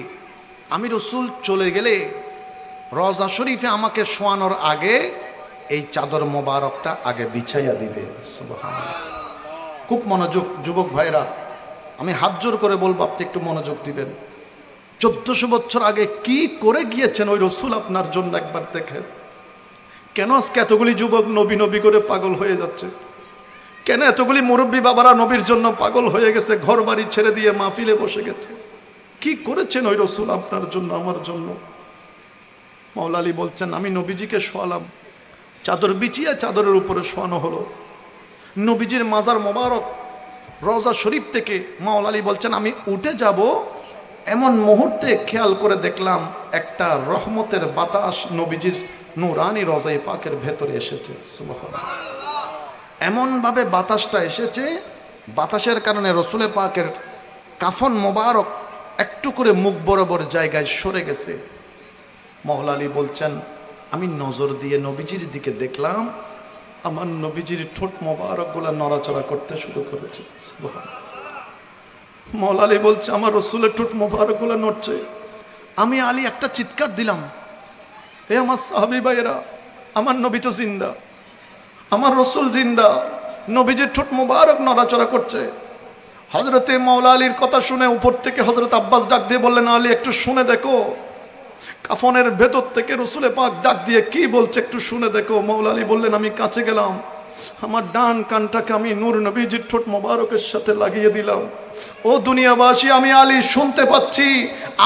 আমি রসুল চলে গেলে রওজা শরীফে আমাকে শোয়ানোর আগে এই চাদর মোবারকটা আগে বিছাইয়া দিবে। সুবহানাল্লাহ। খুব মনোযোগ যুবক ভাইরা, আমি হাত জোর করে বলবো আপনি একটু মনোযোগ দিবেন। 1400 বছর আগে কি করে গিয়েছেন ওই রসুল আপনার জন্য একবার দেখেন। কেন আজকে এতগুলি যুবক নবী নবী করে পাগল হয়ে যাচ্ছে? কেন এতগুলি মুরব্বী বাবারা নবীর জন্য পাগল হয়ে গেছে, ঘর বাড়ি ছেড়ে দিয়ে মাহফিলে বসে গেছে? কি করেছেন ওই রসুল আপনার জন্য, আমার জন্য? মাওলা আলী বলছেন, আমি নবীজিকে শোয়ালাম, চাদর বিছিয়ে চাদরের উপরে শোয়ানো হলো। নবীজির মাজার মোবারক রওজা শরীফ থেকে মাওলা আলী বলছেন, আমি উঠে যাব, এমন মুহূর্তে খেয়াল করে দেখলাম একটা রহমতের বাতাস নবীজির নূরানি রওজায়ে পাকের ভেতরে এসেছে। সুবহানাল্লাহ। এমনভাবে বাতাসটা এসেছে, বাতাসের কারণে রসুলে পাকের কাফন মোবারক একটু করে মুখ বরাবর জায়গায় সরে গেছে। মাওলা আলী বলছেন, আমি নজর দিয়ে নবীজির দিকে দেখলাম, আমার নবীজির ঠোঁট মোবারক গুলা নড়াচড়া করতে শুরু করেছে। মাওলা আলী বলছে, আমার রসুলের ঠোঁট মোবারক গুলা নড়ছে। আমি আলী একটা চিৎকার দিলাম, হে আমার সাহাবী ভাইয়েরা, আমার নবী তো জিন্দা, আমার রসুল জিন্দা, নবীজির ঠোঁট মোবারক নড়াচড়া করছে। হযরতে মাওলা আলীর কথা শুনে উপর থেকে হযরত আব্বাস ডাক দিয়ে বললেন, আলী একটু শুনে দেখো, কাফনের ভেতর থেকে রসুলে পাক ডাক দিয়ে কি বলছে একটু শুনে দেখো। মাওলা আলী বললেন, আমি কাছে গেলাম, আমার ডান কানটাকে আমি নূর নবীজির ঠোঁট মোবারকের সাথে লাগিয়ে দিলাম। ও দুনিয়াবাসী, আমি আলী শুনতে পাচ্ছি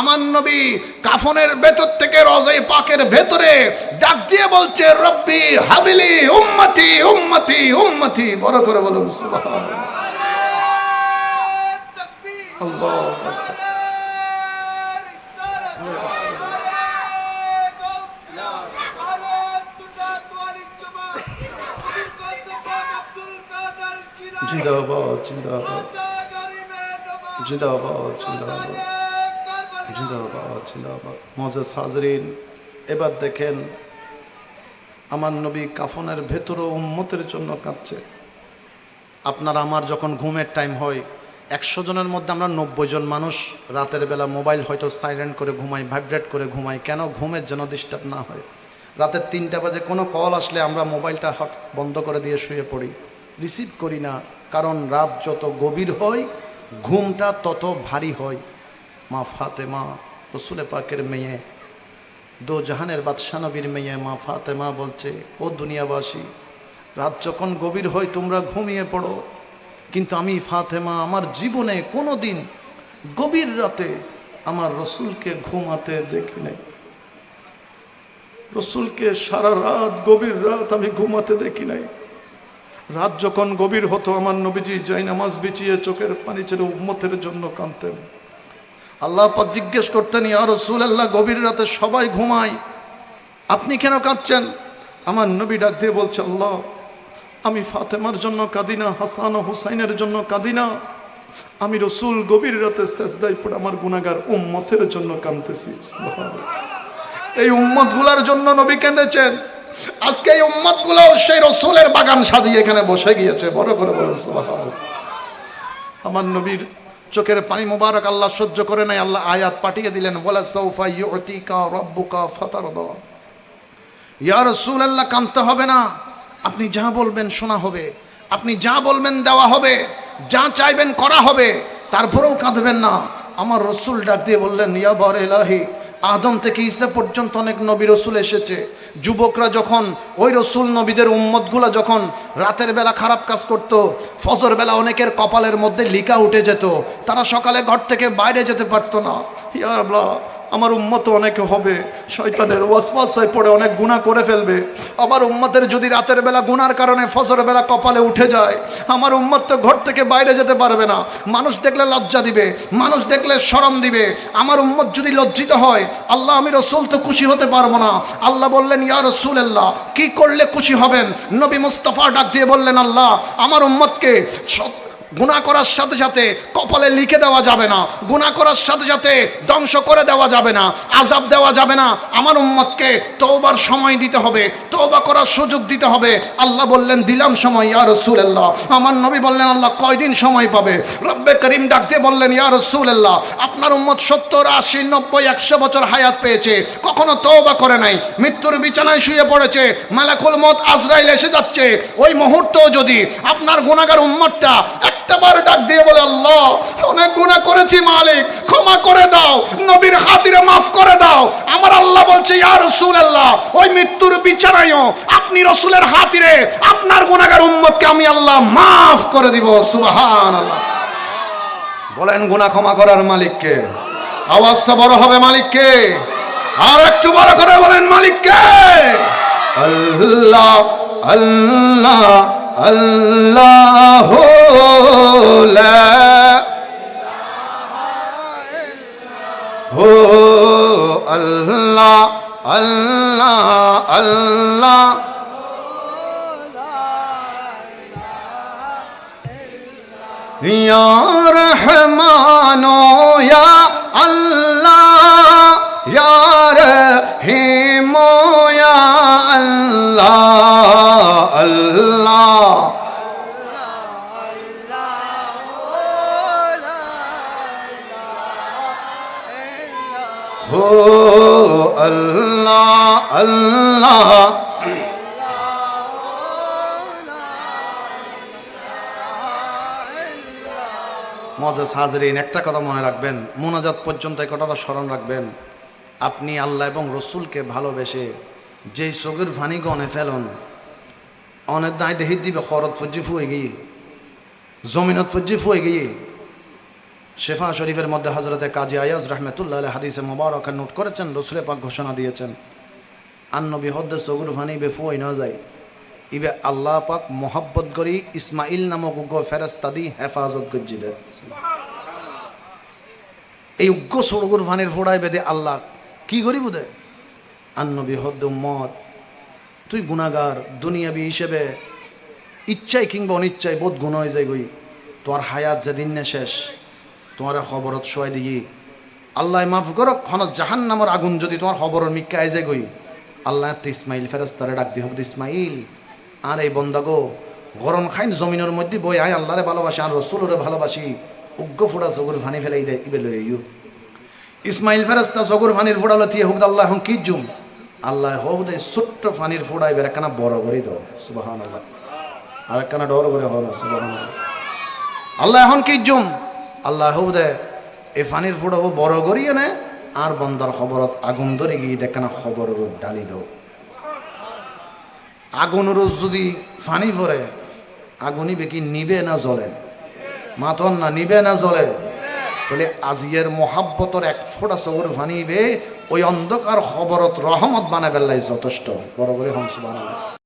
আমার নবী কাফনের ভেতর থেকে রওজায়ে পাকের ভেতরে ডাক দিয়ে বলছে, রব্বি হাবিলি উম্মতি উম্মতি উম্মতি। বড় করে বলুন সুবহানাল্লাহ। আল্লাহু আকবার। জিন্দাবাদ জিন্দাবাদ জিন্দাবাদ জিন্দাবাদ জিন্দাবাদ জিন্দাবাদ। মুআজ্জাজ হাজরিন, এবার দেখেন আমার নবী কাফনের ভেতরে উম্মতের জন্য কাঁদছে। আপনার আমার যখন ঘুমের টাইম হয়, 100 জনের মধ্যে আমরা 90 জন মানুষ রাতের বেলা মোবাইল হয়তো সাইলেন্ট করে ঘুমাই, ভাইব্রেট করে ঘুমাই, কেন? ঘুমের যেন ডিস্টার্ব না হয়। রাতের 3টা বাজে কোনো কল আসলে আমরা মোবাইলটা বন্ধ করে দিয়ে শুয়ে পড়ি, রিসিভ করি না, কারণ রাত যত গভীর হয় ঘুমটা তত ভারী হয়। মা ফাতেমা রসুলে পাকের মেয়ে, দো জাহানের বাদশা নবীর মেয়ে মা ফাতেমা বলছে, ও দুনিয়াবাসী, রাত যখন গভীর হয় তোমরা ঘুমিয়ে পড়ো, কিন্তু আমি ফাতেমা আমার জীবনে কোনো দিন গভীর রাতে আমার রসুলকে ঘুমাতে দেখি নাই। রসুলকে সারা রাত গভীর রাত আমি ঘুমাতে দেখি নাই। রাত যখন গভীর হতো আমার নবীজি যাই নামাজ বিছিয়ে চোখের পানি ছেড়ে উম্মতের জন্য কাঁদতেন। আল্লাহ পাক জিজ্ঞেস করতেন, ইয়া রাসূলুল্লাহ, গভীর রাতে সবাই ঘুমায়, আপনি কেন কাঁদছেন? আমার নবী ডাক দিয়ে বলছে, আল্লাহ, আমি ফাতেমার জন্য কাঁদি না, হাসান ও হুসাইনের জন্য কাঁদি না, আমি রসুল গভীর রাতে সেজদায় পড়ে আমার গুনাহগার উম্মতের জন্য কাঁদতেছি। এই উম্মত গুলার জন্য নবী কেঁদেছেন। আজকে এই উম্মত গুলো সেই রসুলের বাগান সাজিয়ে এখানে বসে গিয়েছে। বড় করে বলুন সুবহানাল্লাহ। আমার নবীর চোখের পানি মোবারক আল্লাহ সহ্য করে নাই, আল্লাহ আয়াত পাঠিয়ে দিলেন, বলা সাউফা ইউতিকা রাব্বুকা ফাতারদা। ইয়া রাসূলুল্লাহ, কাঁদতে হবে না, আপনি যা বলবেন শোনা হবে, আপনি যা বলবেন দেওয়া হবে, যা চাইবেন করা হবে, তারপরেও কাঁদবেন না। আমার রসুল ডাক দিয়ে বললেন, ইয়া বার ইলাহি, আদম থেকে ঈসা পর্যন্ত অনেক নবী রসুল এসেছে। যুবকরা যখন ওই রসুল নবীদের উম্মতগুলা যখন রাতের বেলা খারাপ কাজ করত, ফজর বেলা অনেকের কপালের মধ্যে লিকা উঠে যেত, তারা সকালে ঘর থেকে বাইরে যেতে পারতো না। ইয়া আল্লাহ, আমার উম্মত অনেকে হবে শয়তানের ওয়াসওয়াসায় পড়ে অনেক গুনাহ করে ফেলবে। আমার উম্মতের যদি রাতের বেলা গুনার কারণে ফজর বেলা কপালে উঠে যায়, আমার উম্মত তো ঘর থেকে বাইরে যেতে পারবে না। মানুষ দেখলে লজ্জা দিবে, মানুষ দেখলে শরম দিবে। আমার উম্মত যদি লজ্জিত হয়, আল্লাহ আমি রসুল তো খুশি হতে পারবো না। আল্লাহ বললেন, ইয়া রাসূলুল্লাহ, কি করলে খুশি হবেন? নবী মুস্তাফা ডাক দিয়ে বললেন, আল্লাহ আমার উম্মতকে গুনাহ করার সাথে সাথে কপালে লিখে দেওয়া যাবে না, গুনাহ করার সাথে সাথে ধ্বংস করে দেওয়া যাবে না, আযাব দেওয়া যাবে না। আমার উম্মতকে তওবার সময় দিতে হবে, তওবা করার সুযোগ দিতে হবে। আল্লাহ বললেন, দিলাম সময় ইয়া রাসূলুল্লাহ। আমার নবী বললেন, আল্লাহ কয়দিন সময় পাবে? রব্বে করিম ডাক দিয়ে বললেন, ইয়া রাসূলুল্লাহ, আপনার উম্মত 70, 80, 90, 100 বছর হায়াত পেয়েছে, কখনো তওবা করে নাই, মৃত্যুর বিছানায় শুয়ে পড়েছে, মালাকুল মউত আজরাইল এসে যাচ্ছে। ওই মুহূর্তেও যদি আপনার গুনাহগার উম্মতটা একটাবার ডাক দিয়ে বলে, আল্লাহ অনেক গুনাহ করেছি মালিক, ক্ষমা করে দাও, নবীর খাতিরে মাফ করে দাও, আমার আল্লাহ বলছে, ইয়া রাসূলুল্লাহ, ওই মৃত্যুর বিছানায়ও আপনি রাসূলের খাতিরে আপনার গুনাহগার উম্মতকে আমি আল্লাহ মাফ করে দিব। সুবহানাল্লাহ। বলেন, গুনাহ ক্ষমা করার মালিককে। আওয়াজটা বড় হবে, মালিককে। আর একটু বড় করে বলেন, মালিককে। আল্লাহ আল্লাহ আল্লাহ লা হো আল্লাহ আল্লাহ আল্লাহ ইয়া রহমান ইয়া আল্লাহ ইয়া রহিম ইয়া আল্লাহ আল্লাহ হো আল্লাহ আল্লাহ। মজাজ হাজরিন, একটা কথা মনে রাখবেন, মোনাজাত পর্যন্ত এই কথাটা স্মরণ রাখবেন। আপনি আল্লাহ এবং রসুলকে ভালোবেসে যেই চোখের ফানি গনে ফেলন, অনেক দায় দেহি দিবে খরত ফজ্জি ফুয়ে গিয়ে, জমিনত ফজ্জি ফুয়ে গিয়ে। শেফা শরীফের মধ্যে হযরতে কাজী আয়াজ রাহমাতুল্লাহ আলাইহি হাদিসে মুবারকা নোট করেছেন, রাসূল পাক ঘোষণা দিয়েছেন, আন নবী হদ্দে চোখের ফানি বে ফুয়ে না যায়, ইবে আল্লাহ পাক মোহাব্বত করি ইসমাইল নামক উগ্র ফেরেশতা দি হেফাজত করজি দে। এই উগ্র চোখের ফানির ফোড়ায় বেদে আল্লাহ কি করিব দে? আন নবী হদ্দে উম্মত, তুই গুনাহগার, দুনিয়াবি হিসেবে ইচ্ছাই কিংবা অনিচ্ছায় বহুত গুনাহ হয়ে যায় গই, তোমার হায়াত যেদিন না শেষ, তোমার খবরত শোয়াই দিই, আল্লাহ মাফ করক, খনত জাহান্নামের আগুন যদি তোমার খবরের মিক্কা আই যায় গই, আল্লাহ ইসমাইল ফেরেশতারে ডাক দিয়ে হবে, ইসমাইল আর এই বন্দা গো, গরম খাইন জমিনের মধ্যে বই আয় আল্লাহরে ভালোবাসি আর রসুলরে ভালোবাসি, উগ্র ফোড়া চকুর ফানি ফেলাই দেয়, ইবে লই ইউ। ইসমাইল ফেরেশতা চকুর ফানির ফোড়ালো দিয়ে হুক, আল্লাহ এখন কি জুম, আল্লাহ হোক দে ছোট্ট ফানির ফোড়া এবার একখানা বড় করে দাও, সুবহানাল্লাহ, আর একখানা ডর করে হল, সুবহানাল্লাহ। আল্লাহ এখন কি জুম, আল্লাহ হোক দে এই ফানির ফোড়া বড় করিয়ে নে, আর বন্দার খবরত আগুন ধরে গিয়ে একখানা খবরের ডালি দাও। আগুনের যদি ফানি পড়ে, আগুনই বেকি নিবে না জ্বলে, মাথন না নিবে না জ্বলে, তাহলে আজিয়ের মোহাব্বতর এক ফোঁটা চকুর ফানিবে, ওই অন্ধকার খবরত রহমত বানাবেলাই যথেষ্ট। বড় করে হন সুবহানাল্লাহ।